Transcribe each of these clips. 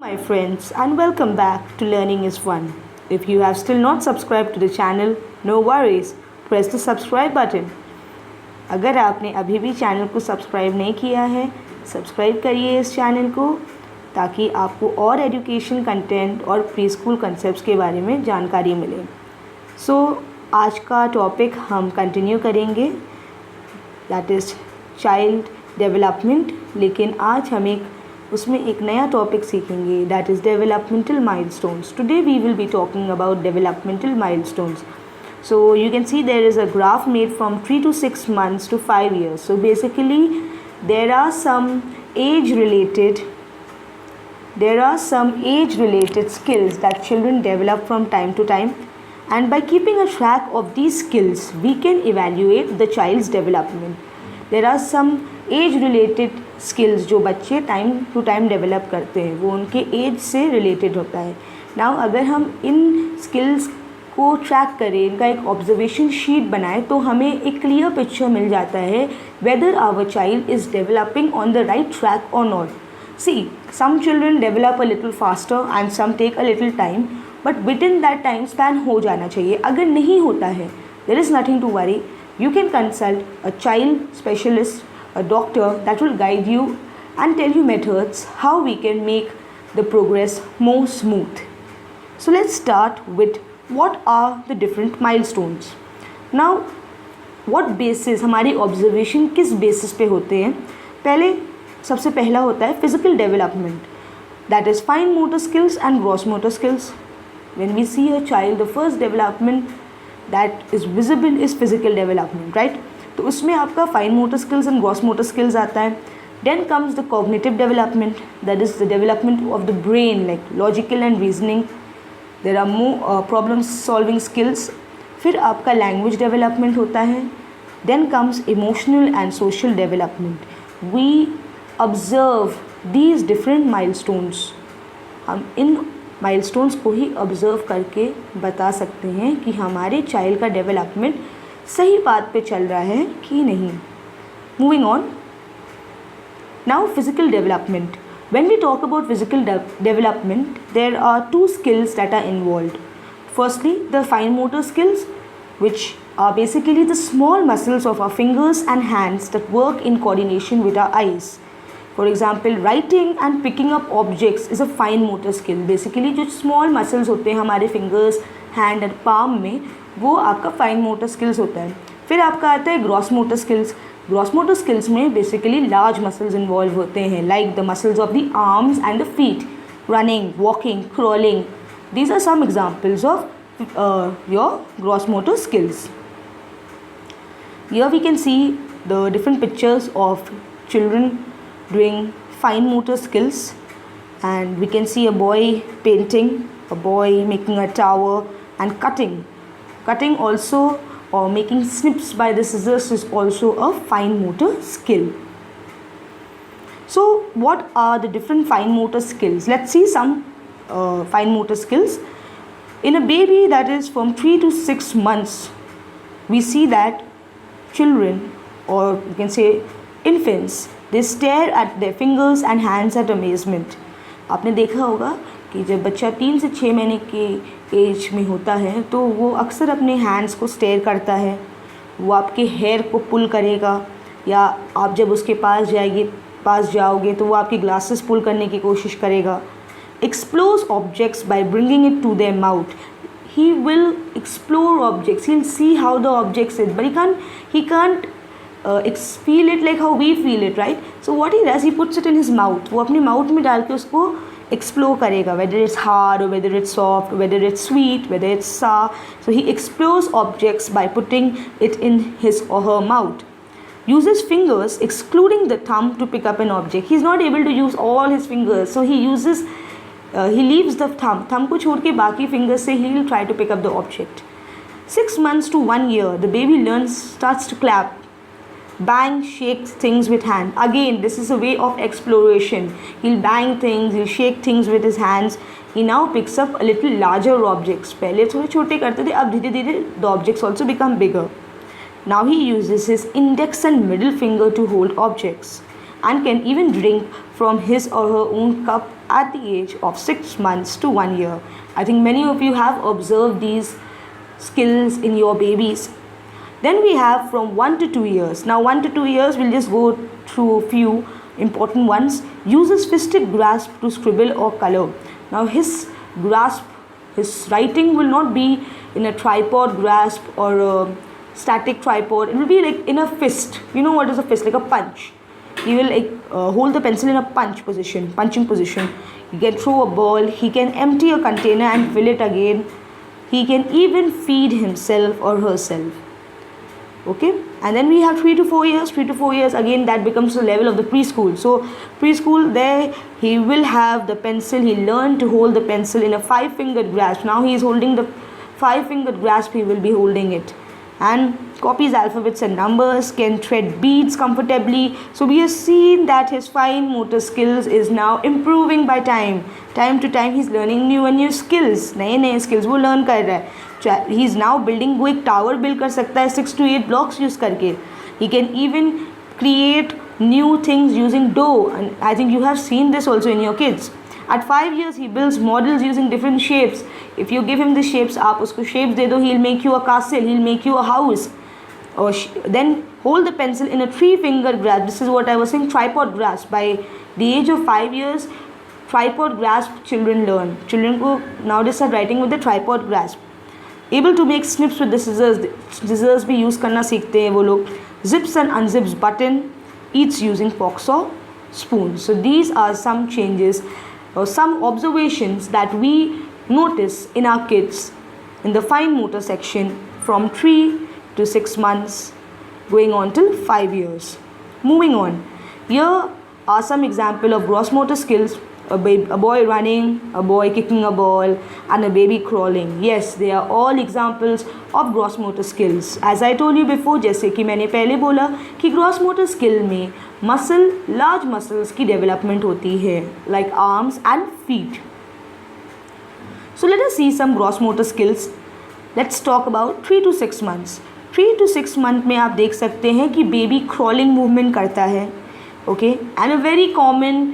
My friends, and welcome back to Learning is Fun. If you have still not subscribed to the channel, no worries, press the subscribe button. अगर आपने अभी भी channel को subscribe नहीं किया है, subscribe करिए इस चैनल को ताकि आपको और एजुकेशन कंटेंट और प्री स्कूल कंसेप्ट के बारे में जानकारी मिले। आज का टॉपिक हम कंटिन्यू करेंगे, दैट इज़ चाइल्ड डेवलपमेंट, लेकिन आज हम उसमें एक नया टॉपिक सीखेंगे, that is developmental milestones. Today we will be talking about developmental milestones. So you can see there is a graph made from 3 to 6 months to 5 years. So basically there are some age related skills that children develop from time to time, and by keeping a track of these skills we can evaluate the child's development. There are some age related skills जो बच्चे time to time develop करते हैं, वो उनके as से related होता है. Now अगर हम इन स्किल्स को ट्रैक करें, इनका एक ऑब्जर्वेशन शीट बनाएं, तो हमें एक क्लियर पिक्चर मिल जाता है whether our child is developing on the right track or not. See, some children develop a little faster and some take a little time, but within that time span हो जाना चाहिए. अगर नहीं होता है, there is nothing to worry. You can consult a child specialist, a doctor that will guide you and tell you methods how we can make the progress more smooth. So let's start with what are the different milestones. Now, what basis हमारी observation किस basis पे होते हैं? पहले सबसे पहला होता है physical development, that is fine motor skills and gross motor skills. When we see a child, the first development that is visible is physical development, right? तो उसमें आपका fine motor skills and gross motor skills आता है. Then comes the cognitive development, that is the development of the brain, like logical and reasoning. There are more problem solving skills. फिर आपका language development होता है. Then comes emotional and social development. We observe these different milestones. हम इन milestones को ही observe करके बता सकते हैं कि हमारे चाइल्ड का डेवलपमेंट सही बात पे चल रहा है कि नहीं. Moving on, now physical development. When we talk about physical development, there are two skills that are involved. Firstly the fine motor skills, which are basically the small muscles of our fingers and hands that work in coordination with our eyes. For example, writing and picking up objects is a fine motor skill. Basically जो small muscles होते हैं हमारे fingers, hand and palm में, वो आपका fine motor skills होता है. फिर आपका आता है gross motor skills. Gross motor skills में basically large muscles involve होते हैं, like the muscles of the arms and the feet, running, walking, crawling. These are some examples of your gross motor skills. Here we can see the different pictures of children doing fine motor skills, and we can see a boy painting, a boy making a tower, and cutting also, or making snips by the scissors is also a fine motor skill. So what are the different fine motor skills? Let's see some fine motor skills. In a baby that is from 3 to 6 months, we see that children, or you can say infants, they stare at their fingers and hands at amazement. आपने देखा होगा कि जब बच्चा 3 से 6 महीने के as में होता है तो वो अक्सर अपने हैंड्स को स्टेयर करता है. वो आपके हेयर को पुल करेगा, या आप जब उसके पास जाओगे तो वो आपकी ग्लासेस पुल करने की कोशिश करेगा. Explores objects by bringing it to their mouth. He will explore objects. He'll see how the objects is, but he can't feel it like how we feel it, right? So what he does, he puts it in his mouth. वो अपने mouth में डाल के उसको explore करेगा, whether it's hard or whether it's soft, whether it's sweet, whether it's sour. So he explores objects by putting it in his or her mouth. Uses fingers excluding the thumb to pick up an object. He's not able to use all his fingers, so he leaves the thumb को छोड़ के बाकी fingers से he will try to pick up the object. 6 months to 1 year, the baby starts to clap, bang, shake things with hand. Again, this is a way of exploration. He'll bang things, he'll shake things with his hands. He now picks up a little larger objects. पहले थोड़े छोटे करते थे, अब धीरे धीरे the objects also become bigger. Now he uses his index and middle finger to hold objects and can even drink from his or her own cup at the age of 6 months to 1 year. I think many of you have observed these skills in your babies. Then we have from 1 to 2 years. Now 1 to 2 years, we'll just go through a few important ones. Uses fisted grasp to scribble or color. Now his grasp, his writing will not be in a tripod grasp or a static tripod. It will be like in a fist. You know what is a fist? Like a punch. He will like hold the pencil in a punching position. He can throw a ball. He can empty a container and fill it again. He can even feed himself or herself. Okay, and then we have 3 to 4 years. 3 to 4 years, again that becomes the level of the preschool. So preschool, there he will have the pencil. He learned to hold the pencil in a 5-fingered grasp. Now he is holding the 5-fingered grasp. He will be holding it and copies alphabets and numbers, can thread beads comfortably. So we have seen that his fine motor skills is now improving by time to time. He's learning new and new skills. नए skills वो learn कर रहा है. He is now building, वो एक tower build कर सकता है 6 to 8 blocks use करके. He can even create new things using dough, and I think you have seen this also in your kids. At 5 years, he builds models using different shapes. If you give him the shapes, आप उसको shapes दे दो, he'll make you a castle, he'll make you a house. Or then hold the pencil in a 3-finger grasp. This is what I was saying, tripod grasp. By the age of 5 years, tripod grasp children learn. Children को nowadays start writing with the tripod grasp. Able to make snips with the scissors. Scissors भी use करना सीखते हैं वो लोग. Zips and unzips button. Eats using forks or spoons. So these are some changes or some observations that we notice in our kids in the fine motor section from 3 to 6 months going on till 5 years. Moving on, here are some example of gross motor skills. A boy running, a boy kicking a ball, and a baby crawling. Yes, they are all examples of gross motor skills. As I told you before, जैसे कि मैंने पहले बोला कि gross motor skill में large muscles की development होती है, like arms and feet. So let us see some gross motor skills. Let's talk about 3 to 6 months. 3 to 6 month में आप देख सकते हैं कि baby crawling movement करता है. Okay, and a very common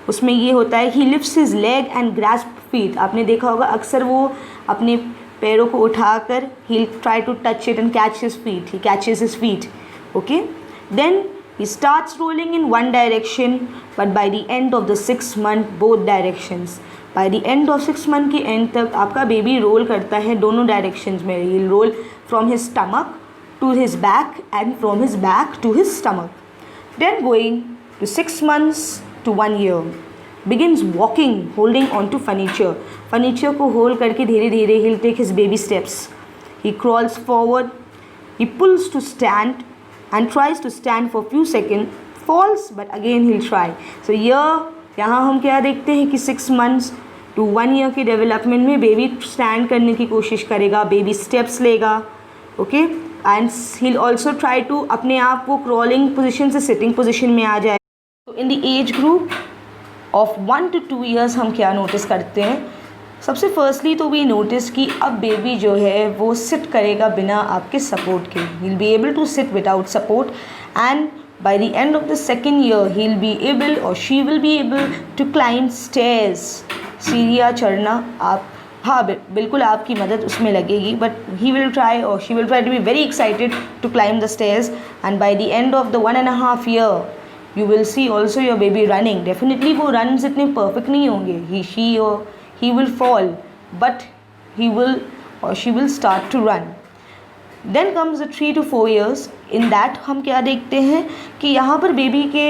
उसमें ये होता है he lifts his leg and grasp feet. आपने देखा होगा अक्सर वो अपने पैरों को उठाकर he'll try to touch it and catch his feet. He catches his feet. Okay. Then he starts rolling in one direction, but by the end of the 6 month both directions. By the end of 6 month के end तक आपका baby roll करता है दोनों directions में. He'll roll from his stomach to his back and from his back to his stomach. Then going to 6 months to 1 year, begins walking holding on to furniture को hold करके धीरे धीरे he'll take his baby steps. He crawls forward, he pulls to stand and tries to stand for few seconds, falls but again he'll try. So यहाँ हम क्या देखते हैं कि 6 months to 1 year के डेवलपमेंट में बेबी स्टैंड करने की कोशिश करेगा, बेबी स्टेप्स लेगा. Okay, and he'll also try to अपने आप को क्रॉलिंग पोजिशन से सिटिंग पोजिशन में आ जाए. तो in the age group of 1 to 2 years हम क्या नोटिस करते हैं? सबसे फर्स्टली तो वी नोटिस कि अब बेबी जो है वो सिट करेगा बिना आपके सपोर्ट के. He will be able to sit without support, and by the end of the second year he will be able or she will be able to climb stairs. सीढ़ियाँ चढ़ना आप हाँ बिल्कुल आपकी मदद उसमें लगेगी, but he will try or she will try to be very excited to climb the stairs. And by the end of the 1.5 year you will see also your baby running. Definitely वो runs इतने perfect नहीं होंगे. He will fall, but he will or she will start to run. Then comes the 3 to 4 years. In that हम क्या देखते हैं कि यहाँ पर बेबी के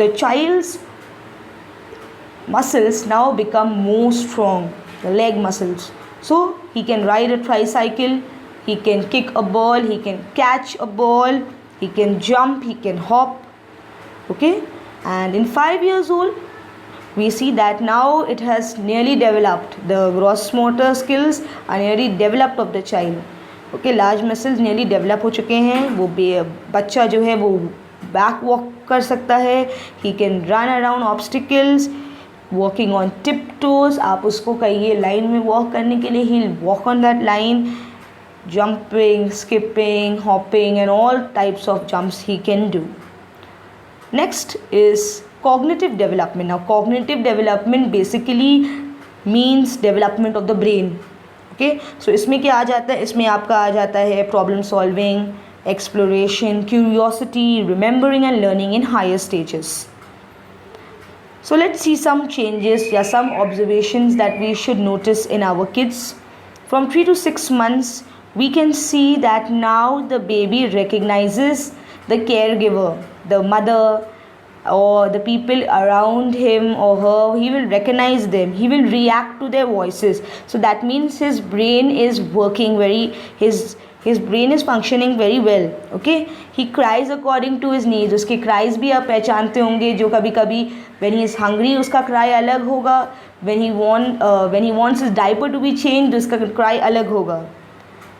the child's muscles now become more strong, the leg muscles. So he can ride a tricycle, he can kick a ball, he can catch a ball, he can jump, he can hop. Okay, and in 5 years old we see that now it has nearly developed, the gross motor skills are nearly developed of the child. Okay, large muscles nearly develop हो चुके हैं. वो बच्चा जो है वो back walk कर सकता है. he can run around obstacles, walking on tiptoes. आप उसको कहिए लाइन में walk करने के लिए, he'll walk on that line. Jumping, skipping, hopping and all types of jumps he can do. Next is cognitive development. Now cognitive development basically means development of the brain. Okay so इसमें क्या आ जाता है, इसमें आपका आ जाता है problem solving, exploration, curiosity, remembering and learning in higher stages. So let's see some changes, some observations that we should notice in our kids. From 3 to 6 months, we can see that now the baby recognizes the caregiver, the mother or the people around him or her. He will recognize them. He will react to their voices. So that means his brain is working his brain is functioning very well. Okay, he cries according to his needs. उसके cries भी आप पहचानते होंगे, जो कभी कभी when he is hungry उसका cry अलग होगा, when he wants his diaper to be changed उसका cry अलग होगा.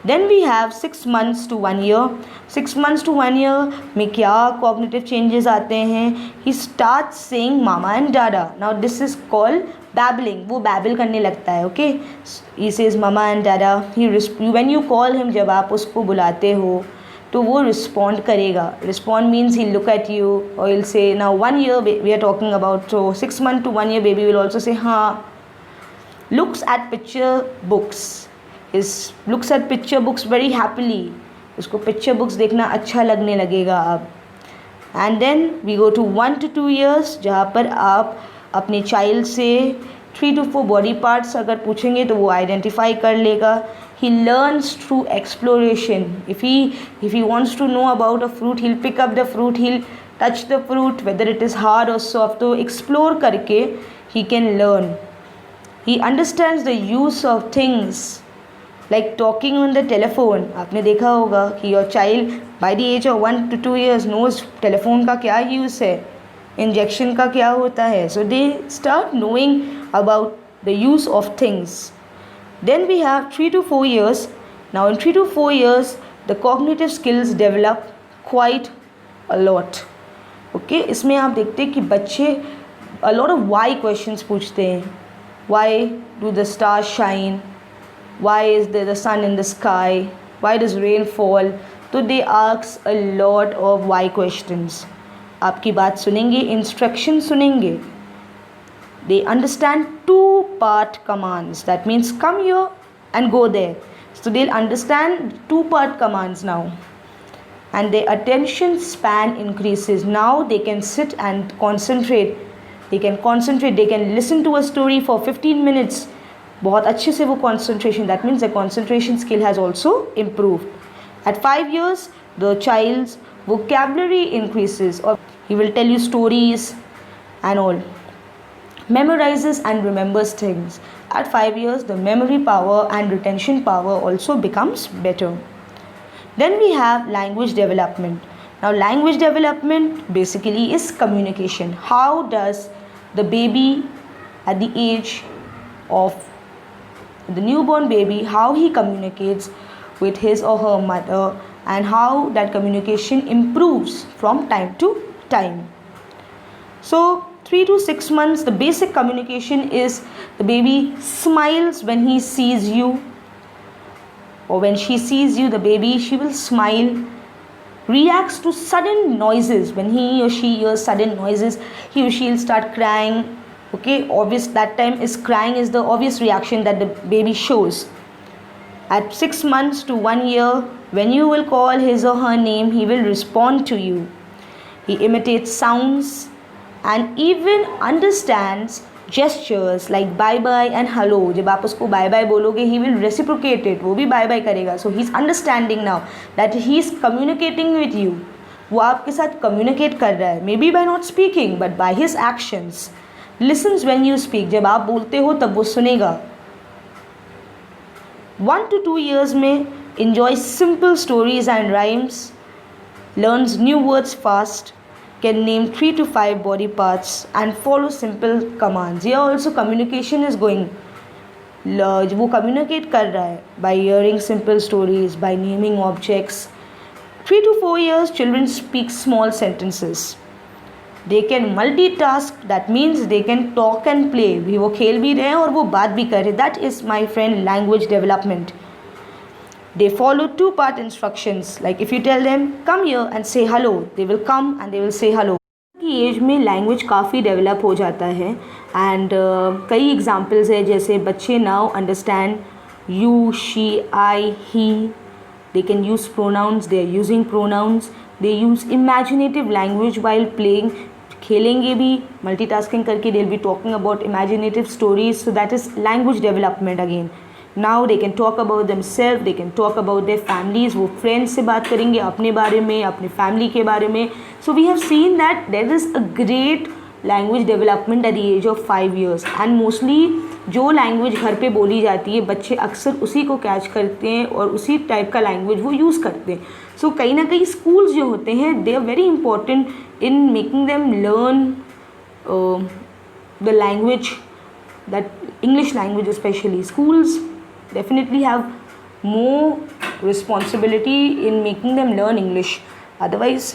Then we have 6 months to 1 year. 6 months to 1 year में क्या cognitive changes आते हैं? He starts saying mama and dada. Now this is called babbling. वो babble करने लगता है. Okay, he says mama and dada. When you call him, जब आप उसको बुलाते हो तो वो respond करेगा. Respond means he'll look at you or he'll say, now 1 year we are talking about, so 6 months to 1 year baby will also say हाँ. Looks at picture books. Looks at picture books very happily. उसको picture books देखना अच्छा लगने लगेगा अब. And then we go to 1 to 2 years, जहाँ पर आप अपने child से 3 to 4 body parts अगर पूछेंगे तो वो identify कर लेगा. He learns through exploration. If he wants to know about a fruit, he'll pick up the fruit, he'll touch the fruit, whether it is hard or soft. तो explore करके he can learn. He understands the use of things like talking on the telephone. आपने देखा होगा कि your child by the age of 1 to 2 years knows telephone का क्या use है, injection का क्या होता है. So they start knowing about the use of things. Then we have 3 to 4 years. Now in 3 to 4 years, the cognitive skills develop quite a lot. Okay, इसमें आप देखते हैं कि बच्चे a lot of why questions पूछते हैं. Why do the stars shine? Why is there the sun in the sky? Why does rain fall? तो they ask a lot of why questions. आपकी बात सुनेंगे, instruction सुनेंगे. They understand 2-part commands. That means come here and go there. So they'll understand 2-part commands now. And their attention span increases. Now they can sit and concentrate. They can listen to a story for 15 minutes. बहुत अच्छे से वो concentration. That means the concentration skill has also improved. At 5 years, the child's vocabulary increases, or he will tell you stories and all. Memorizes and remembers things. At 5 years, the memory power and retention power also becomes better. Then we have language development. Now language development basically is communication. How does the baby at the age of the newborn baby, how he communicates with his or her mother, and how that communication improves from time to time. So 3 to 6 months, the basic communication is the baby smiles when he sees you, or when she sees you, the baby, she will smile. Reacts to sudden noises. When he or she hears sudden noises, he or she will start crying. Okay, obvious, that time is crying is the obvious reaction that the baby shows. At 6 months to 1 year, when you will call his or her name, he will respond to you. He imitates sounds and even understands gestures like bye bye and hello. जब आप उसको bye bye बोलोगे, he will reciprocate it. वो भी bye bye करेगा. So he's understanding now that he is communicating with you. वो आपके साथ communicate कर रहा है. Maybe by not speaking, but by his actions. Listens when you speak. जब आप बोलते हो तब वो सुनेगा. 1 to 2 years में enjoys simple stories and rhymes. Learns new words fast. Can name 3 to 5 body parts and follow simple commands. Here also communication is going. वो communicate कर रहा है by hearing simple stories, by naming objects. 3 to 4 years, children speak small sentences. They can multitask. That means they can talk and play. भी वो खेल भी रहे हैं और वो बात भी कर रहे हैं. That is, my friend, language development. They follow 2-part instructions. Like if you tell them, come here and say hello, they will come and they will say hello. की एज में लैंग्वेज काफ़ी डेवलप हो जाता है and कई examples है, जैसे बच्चे now understand you, she, I, he, they can use pronouns, they are using pronouns, they use imaginative language while playing, खेलेंगे भी मल्टीटास्किंग करके, they will be talking about imaginative stories, so that is language development again. Now they can talk about themselves, they can talk about their families, वो friends से बात करेंगे अपने बारे में, अपने फैमिली के बारे में. So we have seen that there is a great language development at the age of 5 years. And mostly जो लैंग्वेज घर पे बोली जाती है बच्चे अक्सर उसी को कैच करते हैं और उसी टाइप का लैंग्वेज वो यूज़ करते हैं. सो कहीं ना कहीं स्कूल्स जो होते हैं they are very important in making them learn the language, that English language especially. Schools definitely have more responsibility in making them learn English. Otherwise,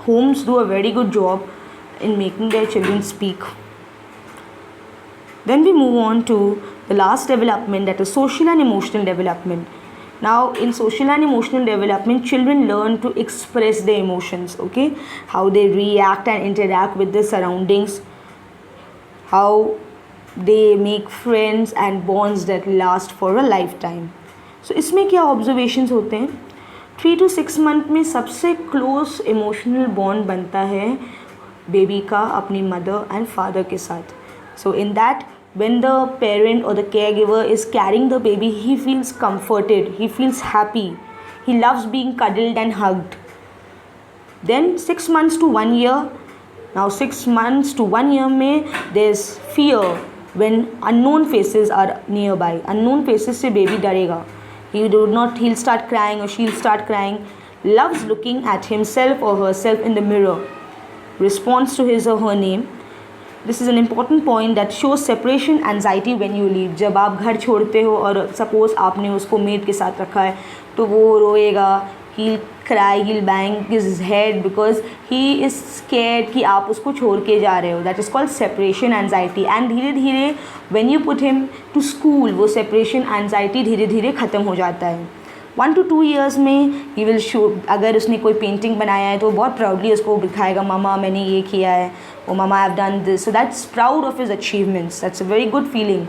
homes do a very good job in making their children speak. Then we move on to the last development, that is social and emotional development. Now in social and emotional development, children learn to express their emotions, okay, how they react and interact with their surroundings, how they make friends and bonds that last for a lifetime. So इसमें क्या observations होते हैं, 3 to 6 month में सबसे close emotional bond बनता है baby का अपनी मदर एंड फादर के साथ. So in that when the parent or the caregiver is carrying the baby, he feels comforted, he feels happy, he loves being cuddled and hugged. Then 6 months to 1 year, now 6 months to 1 year में there's fear when unknown faces are nearby. Unknown faces से baby डरेगा, he'll start crying or she'll start crying. Loves looking at himself or herself in the mirror, responds to his or her name. This is an important point that shows separation anxiety when you leave. जब आप घर छोड़ते हो और suppose आपने उसको made के साथ रखा है तो वो रोएगा, he'll cry, he'll bang his head because he is scared कि आप उसको छोड़ के जा रहे हो. That is called separation anxiety. And धीरे धीरे when you put him to school, वो separation anxiety धीरे धीरे ख़त्म हो जाता है. 1 to 2 years में ही विल शो, अगर उसने कोई पेंटिंग बनाया है तो बहुत प्राउडली उसको दिखाएगा, मामा मैंने ये किया है, oh mama I have done this. So that's proud of his achievements. That's a very good feeling.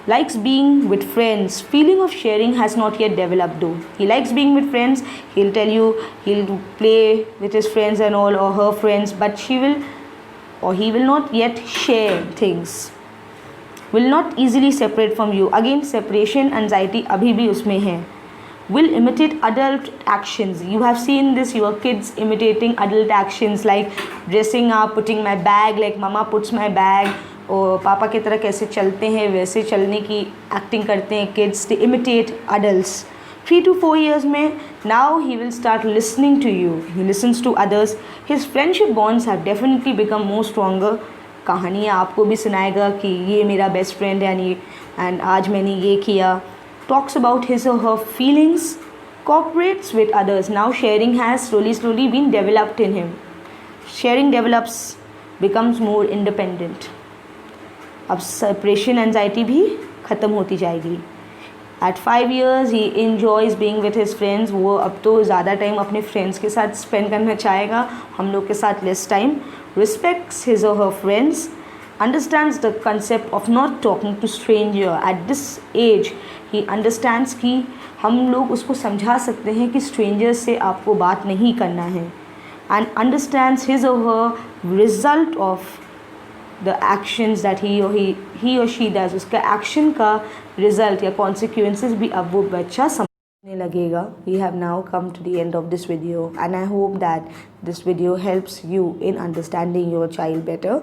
Likes being with friends. Feeling of sharing has not yet developed though. He likes being with friends. He'll tell you he'll play with his friends and all, or her friends, but she will or he will not yet share things. Will not easily separate from you. Again, separation anxiety अभी भी उसमें है. Will imitate adult actions. You have seen this, your kids imitating adult actions like dressing up, putting my bag like mama puts my bag, और पापा की तरह कैसे चलते हैं वैसे चलने की एक्टिंग करते हैं kids. They imitate adults. 3 to 4 years में now he will start listening to you. He listens to others. His friendship bonds have definitely become more stronger. कहानियाँ आपको भी सुनाएगा कि ये मेरा बेस्ट फ्रेंड है एंड आज मैंने ये किया. Talks about his or her feelings. Cooperates with others. Now sharing has slowly been developed in him. Sharing develops, becomes more independent. अब सेपरेशन एंजाइटी भी ख़त्म होती जाएगी. At 5 years he enjoys being with his friends. वो अब तो ज़्यादा time अपने फ्रेंड्स के साथ स्पेंड करना चाहेगा, हम लोग के साथ लेस टाइम. रिस्पेक्ट्स हिज और her friends. Understands the concept of not talking to stranger. At this age he understands कि हम लोग उसको समझा सकते हैं कि स्ट्रेंजर्स से आपको बात नहीं करना है. एंड अंडरस्टैंड्स हिज और her result of the actions that he or she does. उसका एक्शन का रिजल्ट या कॉन्सिक्वेंसेस भी अब वो बच्चा समझने लगेगा. We have now come to the end of this video and I hope that this video helps you in understanding your child better.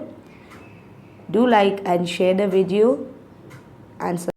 Do like and share the video and